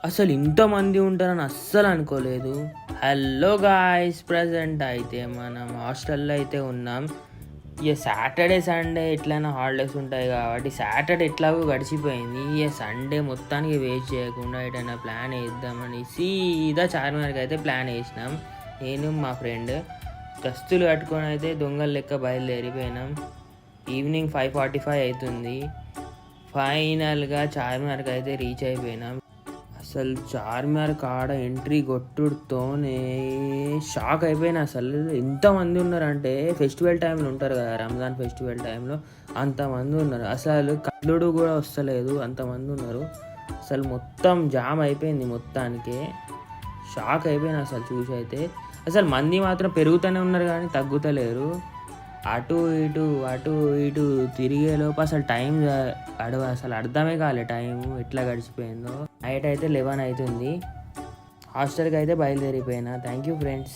అసలు ఇంతమంది ఉంటారని అస్సలు అనుకోలేదు. హలో గాయ్స్, ప్రజెంట్ అయితే మనం హాస్టల్లో అయితే ఉన్నాం. ఇక సాటర్డే సండే ఎట్లయినా హాలిడేస్ ఉంటాయి కాబట్టి సాటర్డే ఎట్లాగో గడిచిపోయింది. ఇక సండే మొత్తానికి వేస్ట్ చేయకుండా ఎటైనా ప్లాన్ వేద్దామని సీదా చార్మినార్కి అయితే ప్లాన్ వేసినాం. నేను మా ఫ్రెండ్ దస్తులు కట్టుకొని అయితే దొంగల లెక్క బయలుదేరిపోయినాం. ఈవినింగ్ 5:45 అవుతుంది. ఫైనల్గా చార్మినార్కి అయితే రీచ్ అయిపోయినాం. అసలు చార్మినార్ కాడ ఎంట్రీ కొట్టుడుతోనే షాక్ అయిపోయినా. అసలు ఎంతమంది ఉన్నారంటే ఫెస్టివల్ టైంలో ఉంటారు కదా, రంజాన్ ఫెస్టివల్ టైంలో అంతమంది ఉన్నారు. అసలు కళ్ళుడు కూడా వస్తలేదు, అంతమంది ఉన్నారు. అసలు మొత్తం జామ్ అయిపోయింది. మొత్తానికే షాక్ అయిపోయినా అసలు చూసి అయితే. అసలు మంది మాత్రం పెరుగుతూనే ఉన్నారు కానీ తగ్గుతలేరు. అటు ఇటు తిరిగేలోపు అసలు టైం అసలు అర్థమే కాలే టైం ఎట్లా గడిచిపోయిందో. నైట్ అయితే 11 అవుతుంది. హాస్టల్కి అయితే బయలుదేరిపోయినా. Thank you friends.